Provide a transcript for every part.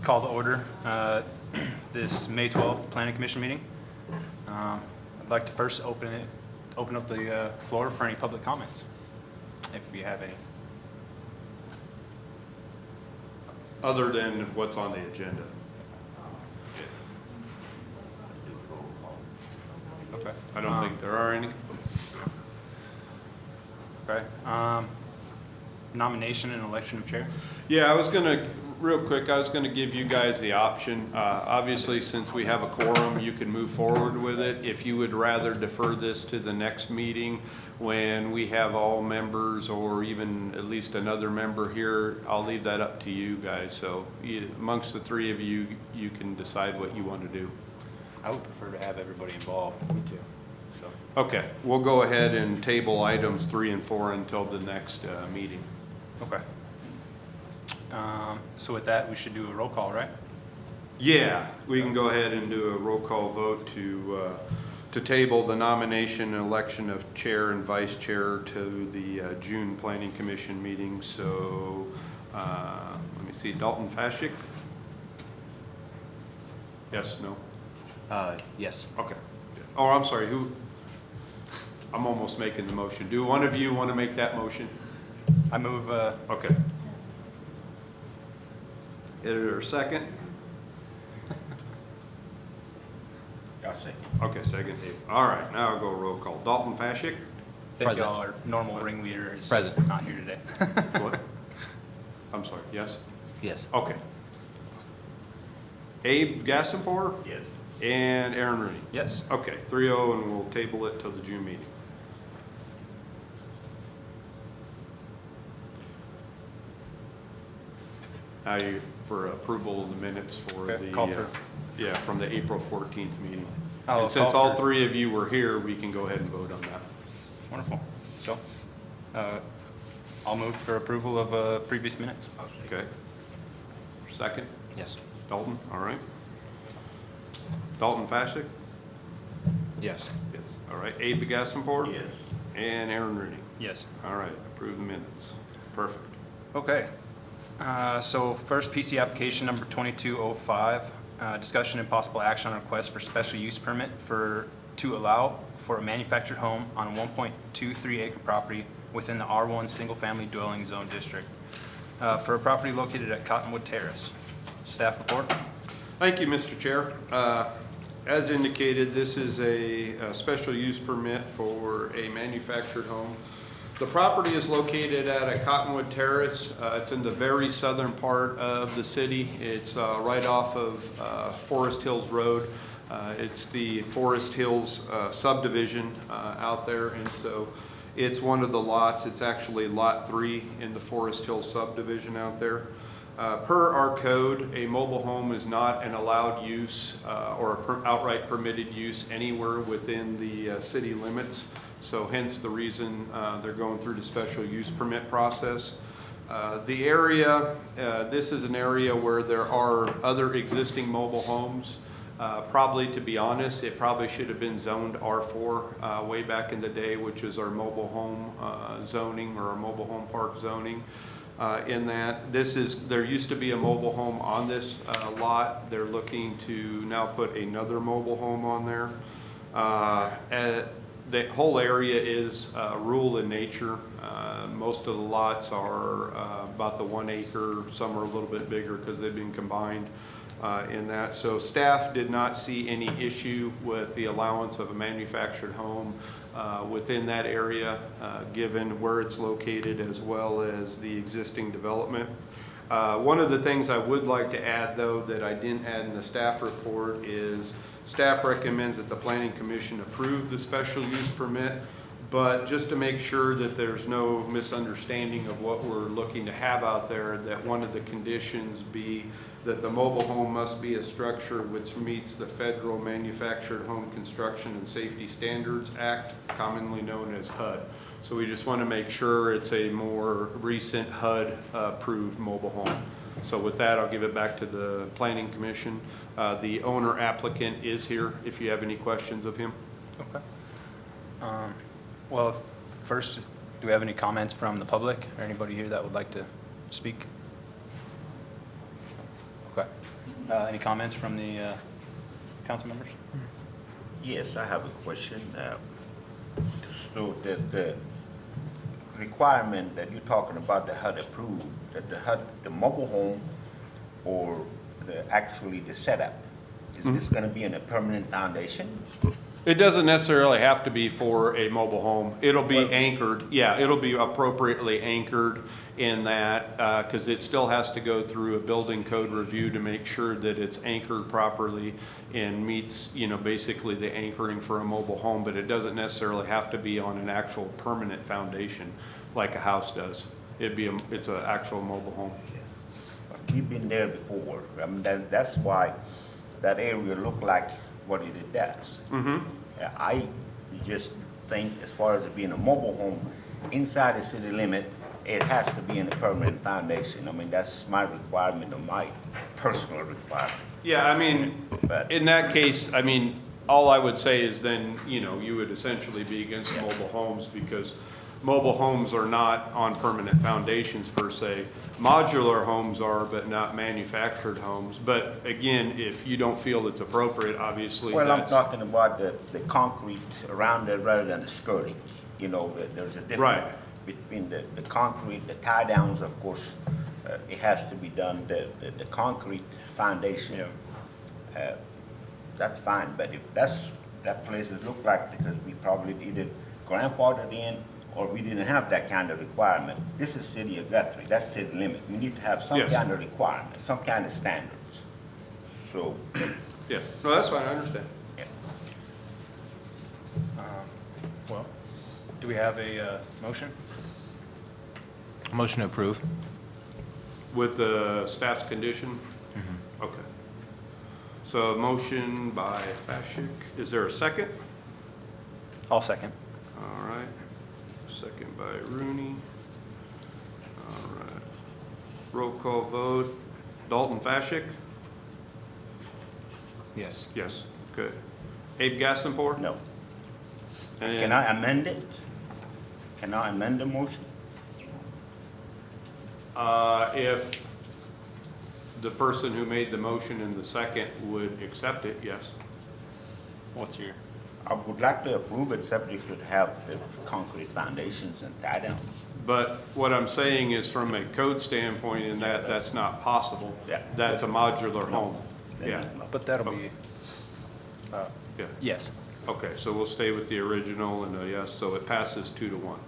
call to order this May 12th Planning Commission meeting. I'd like to first open up the floor for any public comments, if we have any. Other than what's on the agenda. Okay. I don't think there are any. Okay. Nomination and election of chair. Yeah, real quick, I was gonna give you guys the option. Obviously, since we have a quorum, you can move forward with it. If you would rather defer this to the next meeting when we have all members or even at least another member here, I'll leave that up to you guys. So amongst the three of you, you can decide what you want to do. I would prefer to have everybody involved. Me too. So. Okay, we'll go ahead and table items 3 and 4 until the next meeting. Okay. So with that, we should do a roll call, right? Yeah, we can go ahead and do a roll call vote to table the nomination and election of chair and vice chair to the June Planning Commission meeting. So let me see, Dalton Fashik? Yes, no? Yes. Okay. Oh, I'm sorry, who? I'm almost making the motion. Do one of you want to make that motion? I move. Okay. Is there a second? I'll second. Okay, second. All right, now I'll go roll call. Dalton Fashik? I think Present. our normal ringleader is Present. not here today. What? I'm sorry, yes? Yes. Okay. Abe Gassenpour? Yes. And Aaron Rooney? Yes. Okay, 3-0, and we'll table it till the June meeting. Now you, for approval of the minutes for Okay, the, call for- yeah, from the April 14th meeting. I'll And since call all for- 3 of you were here, we can go ahead and vote on that. Wonderful. So, I'll move for approval of previous minutes. Okay. Second? Yes. Dalton, all right. Dalton Fashik? Yes. Yes. All right, Abe Gassenpour? Yes. And Aaron Rooney? Yes. All right, approve the minutes. Perfect. Okay. So first PC application number 2205, discussion and possible action on request for special use permit to allow for a manufactured home on a 1.23 acre property within the R1 single family dwelling zone district for a property located at Cottonwood Terrace. Staff report. Thank you, Mr. Chair. As indicated, this is a special use permit for a manufactured home. The property is located at a Cottonwood Terrace. It's in the very southern part of the city. It's right off of Forest Hills Road. It's the Forest Hills subdivision out there, and so it's one of the lots. It's actually lot 3 in the Forest Hills subdivision out there. Per our code, a mobile home is not an allowed use or outright permitted use anywhere within the city limits. So hence the reason they're going through the special use permit process. The area, this is an area where there are other existing mobile homes. Probably, to be honest, it probably should have been zoned R4 way back in the day, which is our mobile home zoning or our mobile home park zoning. In that there used to be a mobile home on this lot. They're looking to now put another mobile home on there. The whole area is rural in nature. Most of the lots are about the 1 acre. Some are a little bit bigger because they've been combined in that. So staff did not see any issue with the allowance of a manufactured home within that area, given where it's located as well as the existing development. One of the things I would like to add, though, that I didn't add in the staff report is staff recommends that the Planning Commission approve the special use permit, but just to make sure that there's no misunderstanding of what we're looking to have out there, that one of the conditions be that the mobile home must be a structure which meets the Federal Manufactured Home Construction and Safety Standards Act, commonly known as HUD. So we just want to make sure it's a more recent HUD approved mobile home. So with that, I'll give it back to the Planning Commission. The owner applicant is here if you have any questions of him. Okay. Well, first, do we have any comments from the public or anybody here that would like to speak? Okay. Any comments from the council members? Yes, I have a question. So the requirement that you're talking about, the HUD approved, that the HUD, the mobile home or actually the setup, is this going to be in a permanent foundation? It doesn't necessarily have to be for a mobile home. It'll be anchored, yeah, it'll be appropriately anchored in that, because it still has to go through a building code review to make sure that it's anchored properly and meets, you know, basically the anchoring for a mobile home, but it doesn't necessarily have to be on an actual permanent foundation like a house does. It's an actual mobile home. You've been there before. I mean, that's why that area looked like what it does. I just think as far as it being a mobile home inside the city limit, it has to be in a permanent foundation. I mean, that's my requirement or my personal requirement. Yeah, I mean, in that case, I mean, all I would say is then, you know, you would essentially be against mobile homes because mobile homes are not on permanent foundations per se. Modular homes are, but not manufactured homes. But again, if you don't feel it's appropriate, obviously Well, I'm that's. talking about the concrete around it rather than the skirting. You know, there's a difference Right. between the concrete, the tie downs, of course, it has to be done, the concrete foundation. That's fine, but if that place look like, because we probably either grandfathered in or we didn't have that kind of requirement. This is city of Guthrie, that's city limit. We need to have some Yes. kind of requirement, some kind of standards. So, Yeah, no, that's fine, I understand. yeah. Well, do we have a motion? Motion to approve. With the staff's condition? Okay. So a motion by Fashik, is there a second? I'll second. All right, second by Rooney. All right, roll call vote. Dalton Fashik? Yes. Yes, good. Abe Gassenpour? No. And- Can I amend it? Can I amend the motion? If the person who made the motion in the second would accept it, yes. What's your? I would like to approve it subject to have the concrete foundations and tie downs. But what I'm saying is from a code standpoint in that, that's not possible. Yeah. That's a modular home. Then Yeah, no. But that'll be, yeah. yes. Okay, so we'll stay with the original and a yes, so it passes 2-1.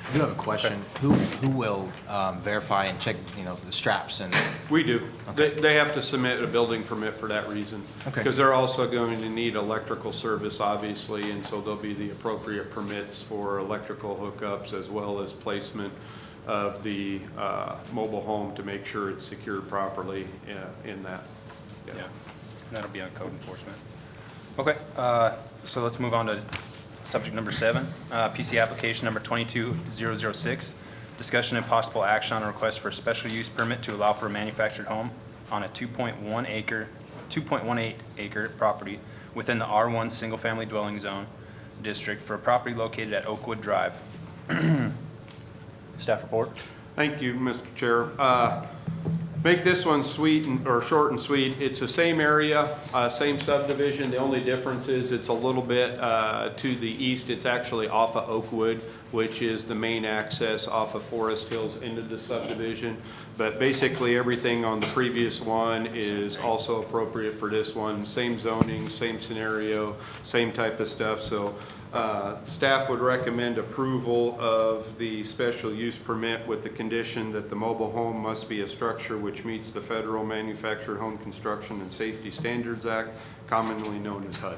I do have a question. Who will verify and check, you know, the straps and? We do. They have to submit a building permit for that reason. Okay. Because they're also going to need electrical service, obviously, and so there'll be the appropriate permits for electrical hookups as well as placement of the mobile home to make sure it's secured properly in that. Yeah, that'll be on code enforcement. Okay, so let's move on to subject number 7, PC application number 22006. Discussion and possible action on a request for a special use permit to allow for a manufactured home on a 2.18 acre property within the R1 Single Family Dwelling Zone District for a property located at Oakwood Drive. Staff report? Thank you, Mr. Chair. Make this one or short and sweet. It's the same area, same subdivision. The only difference is it's a little bit to the east. It's actually off of Oakwood, which is the main access off of Forest Hills into the subdivision. But basically, everything on the previous one is also appropriate for this one. Same zoning, same scenario, same type of stuff. So staff would recommend approval of the special use permit with the condition that the mobile home must be a structure which meets the Federal Manufactured Home Construction and Safety Standards Act, commonly known as HUD.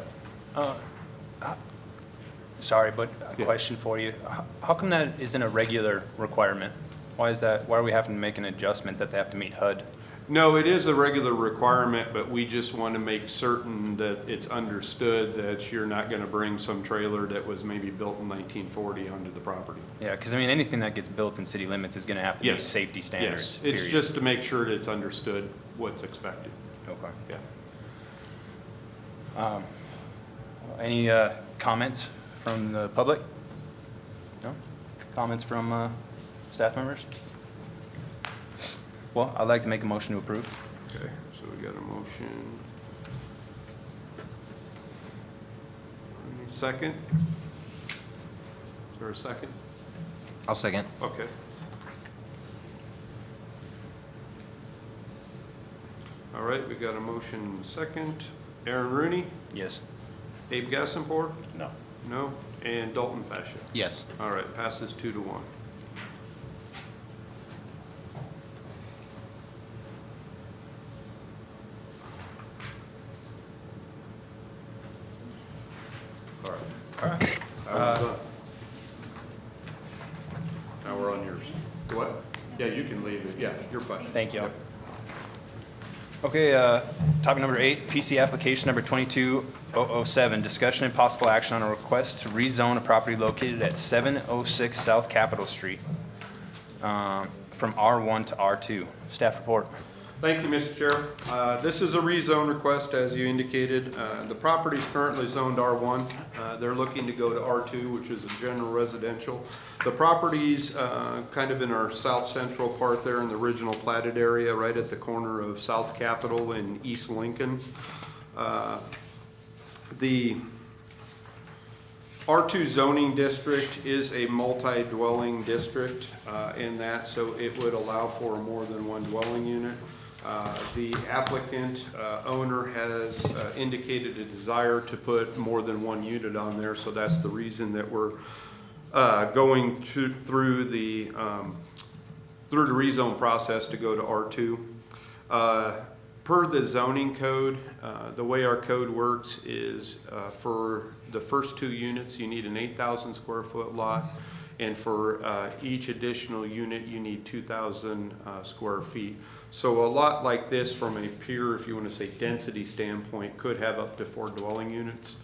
Sorry, but a Yeah. question for you. How come that isn't a regular requirement? Why is that? Why are we having to make an adjustment that they have to meet HUD? No, it is a regular requirement, but we just want to make certain that it's understood that you're not going to bring some trailer that was maybe built in 1940 onto the property. Yeah, because I mean, anything that gets built in city limits is going to have to meet Yes. safety standards. Yes, it's period. just to make sure that it's understood what's expected. Okay. Yeah. Any comments from the public? No? Comments from staff members? Well, I'd like to make a motion to approve. Okay, so we got a motion. Second? Is there a second? I'll second. Okay. All right, we got a motion second. Aaron Rooney, Yes. Abe Gassenport? No. No. And Dalton Fascia? Yes. All right, passes 2-1. All right. All right. I was done. Now we're on yours. What? Yeah, you can leave it. Yeah, you're fine. Thank you. Yep. Okay, topic number 8, PC application number 22007, discussion and possible action on a request to rezone a property located at 706 South Capitol Street from R1 to R2. Staff report. Thank you, Mr. Chair. This is a rezone request, as you indicated. The property is currently zoned R1. They're looking to go to R2, which is a general residential. The property's kind of in our south central part there in the original platted area, right at the corner of South Capitol and East Lincoln. The R2 zoning district is a multi-dwelling district in that, so it would allow for more than one dwelling unit. The applicant owner has indicated a desire to put more than one unit on there, so that's the reason that we're going through the rezone process to go to R2. Per the zoning code, the way our code works is for the first 2 units, you need an 8,000 square foot lot. And for each additional unit, you need 2,000 square feet. So a lot like this from a pure, if you want to say density standpoint, could have up to 4 dwelling units.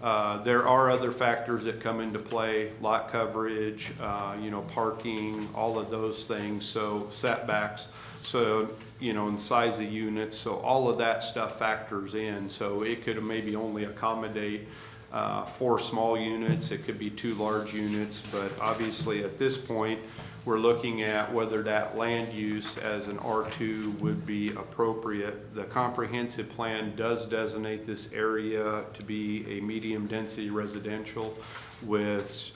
There are other factors that come into play, lot coverage, parking, all of those things, so setbacks. So, and size of units, so all of that stuff factors in. So it could maybe only accommodate 4 small units, it could be 2 large units, but obviously at this point, we're looking at whether that land use as an R2 would be appropriate. The comprehensive plan does designate this area to be a medium density residential with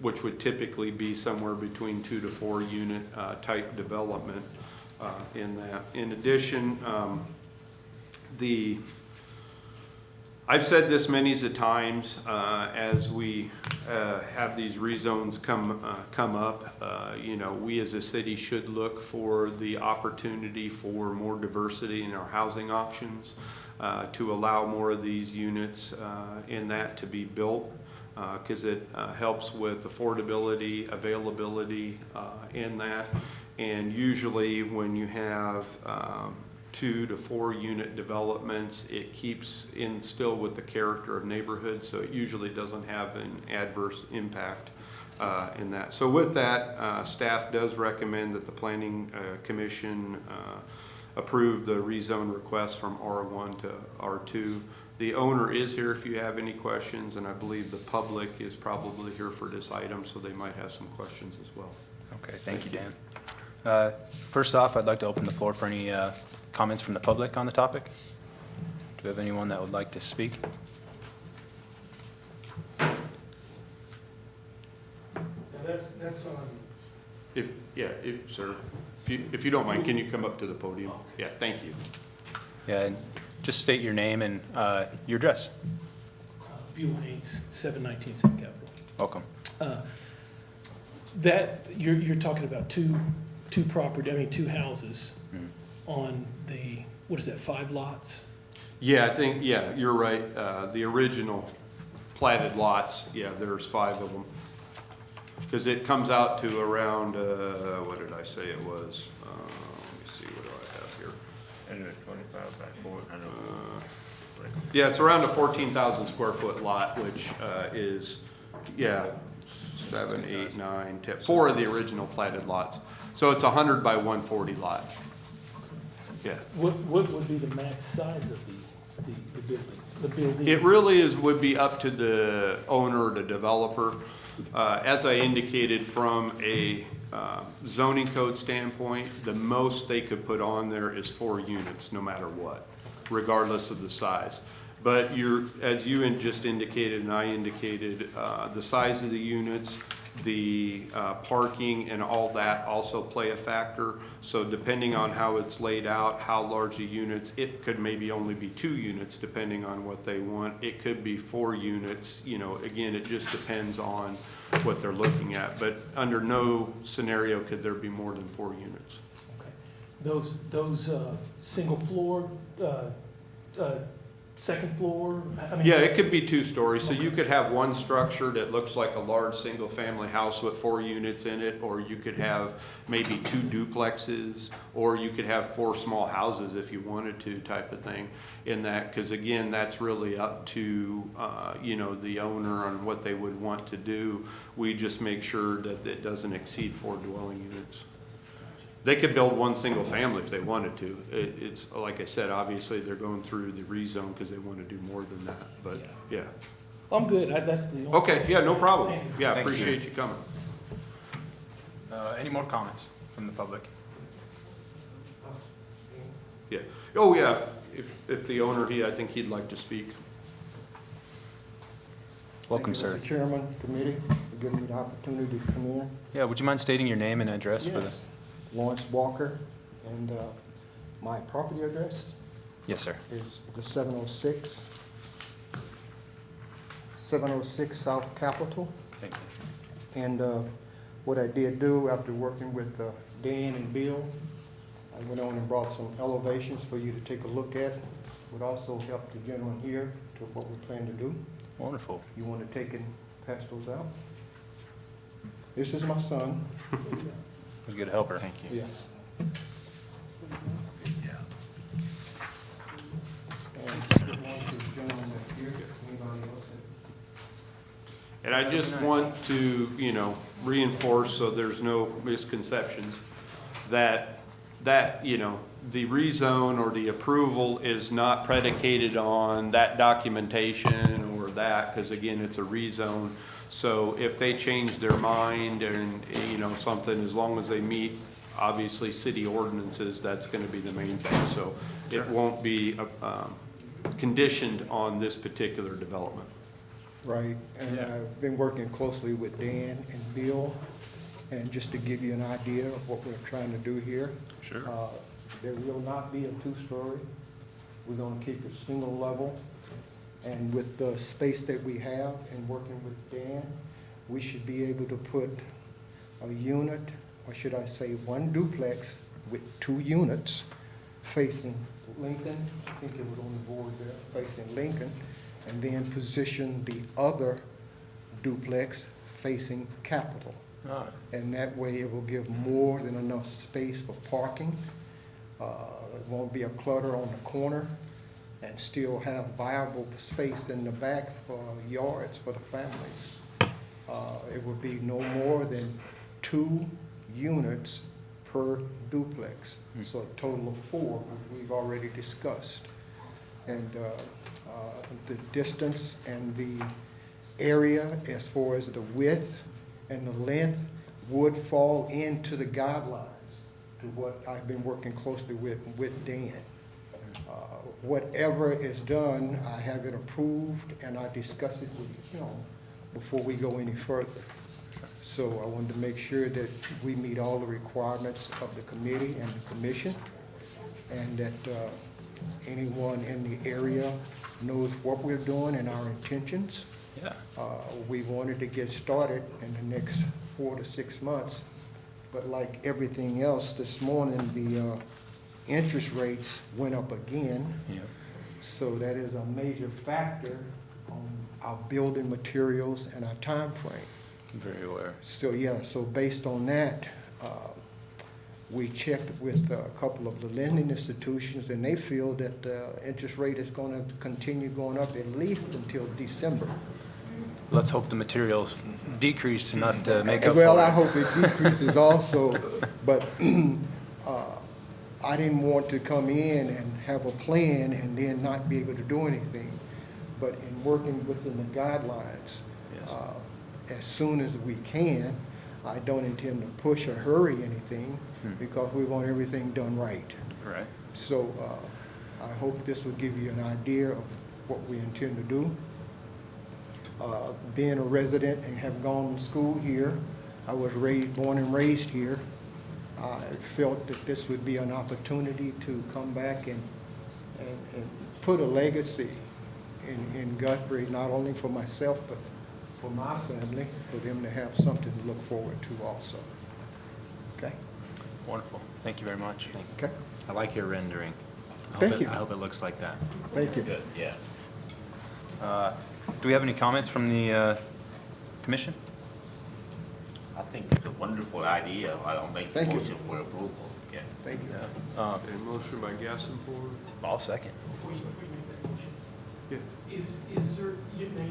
which would typically be somewhere between 2 to 4 unit type development in that. In addition, I've said this many a times as we have these rezones come up. We as a city should look for the opportunity for more diversity in our housing options to allow more of these units in that to be built because it helps with affordability, availability in that. And usually when you have 2 to 4 unit developments, it keeps in still with the character of neighborhood, so it usually doesn't have an adverse impact in that. So with that, staff does recommend that the Planning Commission approve the rezone request from R1 to R2. The owner is here if you have any questions, and I believe the public is probably here for this item, so they might have some questions as well. Okay, thank you, Dan. First off, I'd like to open the floor for any comments from the public on the topic. Do we have anyone that would like to speak? That's on. Sir, if you don't mind, can you come up to the podium? Yeah, thank you. Yeah, and just state your name and your address. Buell Haynes, 719 South Capitol. Welcome. That you're talking about two houses on the, what is that, 5 lots? Yeah, I think, you're right. The original platted lots, there's 5 of them. Because it comes out to around, what did I say it was? Let me see, what do I have here? 25 by 400. Yeah, it's around a 14,000 square foot lot, which is, 7, 8, 9, 10, 4 of the original platted lots. So it's a 100 by 140 lot. Yeah. What would be the max size of the building? the building? It really would be up to the owner or the developer. As I indicated, from a zoning code standpoint, the most they could put on there is 4 units, no matter what, regardless of the size. But as you just indicated and I indicated, the size of the units, the parking and all that also play a factor. So depending on how it's laid out, how large the units, it could maybe only be 2 units depending on what they want. It could be 4 units, you know, again, it just depends on what they're looking at. But under no scenario could there be more than 4 units. Okay. Those single floor, second floor? I mean, Yeah, it could be 2 stories, so you could have one structure that looks like a large single-family house with 4 units in it, or you could have maybe 2 duplexes, or you could have 4 small houses if you wanted to, type of thing in that, because again, that's really up to, you know, the owner on what they would want to do. We just make sure that it doesn't exceed 4 dwelling units. They could build one single family if they wanted to. It's, like I said, obviously they're going through the rezone because they want to do more than that, but yeah. I'm good. That's the only. Okay, yeah, no problem. Thank you. Yeah, Thank you. appreciate you coming. Any more comments from the public? Yeah. Oh, yeah, if the owner, I think he'd like to speak. Welcome, Thank you, sir. Mr. Chairman, committee, for giving me the opportunity to come in. Yeah, would you mind stating your name and address for the? Yes, Lawrence Walker, and my property address Yes, sir. is the 706 South Capitol. Thank you. And what I did do after working with Dan and Bill, I went on and brought some elevations for you to take a look at. Would also help the gentleman here to what we plan to do. Wonderful. You want to take and pass those out? This is my son. It was a good helper. Thank you. Yes. And I just want to, you know, reinforce so there's no misconceptions that, you know, the rezone or the approval is not predicated on that documentation or that, because again, it's a rezone. So if they change their mind and, you know, something, as long as they meet, obviously, city ordinances, that's gonna be the main thing. So it won't be conditioned on this particular development. Right, and I've been working closely with Dan and Bill, and just to give you an idea of what we're trying to do here. Sure. There will not be a 2-story. We're gonna keep it single level. And with the space that we have and working with Dan, we should be able to put a unit, or should I say 1 duplex with 2 units facing Lincoln. I think it was on the board there, facing Lincoln. And then position the other duplex facing Capitol. Ah, And that way it will give more than enough space for parking. It won't be a clutter on the corner, and still have viable space in the back for yards for the families. It would be no more than 2 units per duplex, so a total of 4, which we've already discussed. And the distance and the area as far as the width and the length would fall into the guidelines to what I've been working closely with Dan. Whatever is done, I have it approved and I discuss it with him before we go any further. So I wanted to make sure that we meet all the requirements of the committee and the commission, and that anyone in the area knows what we're doing and our intentions. yeah. We wanted to get started in the next 4 to 6 months, but like everything else, this morning, the interest rates went up again. Yeah. So that is a major factor on our building materials and our time frame. Very aware. So, yeah, so based on that, we checked with a couple of the lending institutions, and they feel that the interest rate is going to continue going up at least until December. Let's hope the materials decrease enough to make up for it. Well, I hope it decreases also, but I didn't want to come in and have a plan and then not be able to do anything. but in working within the guidelines, Yes. as soon as we can. I don't intend to push or hurry anything because we want everything done right. Right. So I hope this will give you an idea of what we intend to do. Being a resident and have gone to school here, I was born and raised here. I felt that this would be an opportunity to come back and put a legacy in Guthrie, not only for myself, but for my family, for them to have something to look forward to also. Okay? Wonderful. Thank you very much. Okay? I like your rendering. Thank you. I hope it looks like that. Thank you. Good, yeah. Do we have any comments from the commission? I think it's a wonderful idea. I'll make the Thank you. motion for approval. Yeah. Thank you. A motion by Gassenport. I'll second. Before you make that motion, Yeah. is there, you know,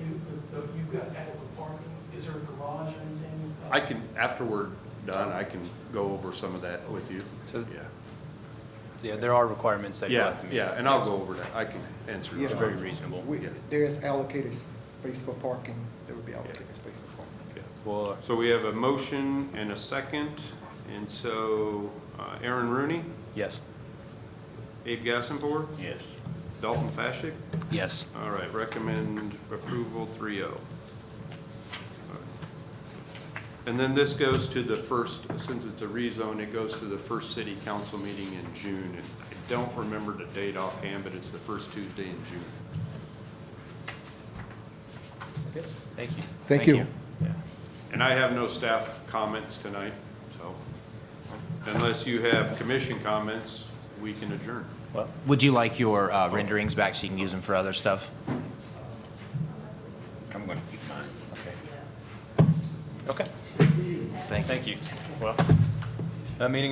you've got adequate parking, is there a garage or anything? I can, after we're done, I can go over some of that with you. So- Yeah. Yeah, there are requirements that you Yeah, have to meet. yeah, and I'll go over that. I can answer Yeah. those. Very reasonable. Yeah. There's allocated space for parking. There will be allocated space for parking. Yeah. Well, So we have a motion and a second, and so Aaron Rooney, yes. Abe Gassenport, Yes. Dalton Fashik. Yes. All right, recommend approval 3-0. And then this goes to the first, since it's a rezone, it goes to the first city council meeting in June. And I don't remember the date offhand, but it's the first Tuesday in June. Thank you. Thank you. Yeah. And I have no staff comments tonight, so unless you have commission comments, we can adjourn. Well, Would you like your renderings back so you can use them for other stuff? I'm gonna keep mine. okay. Thank you. Thank you. Well, meeting adjourned.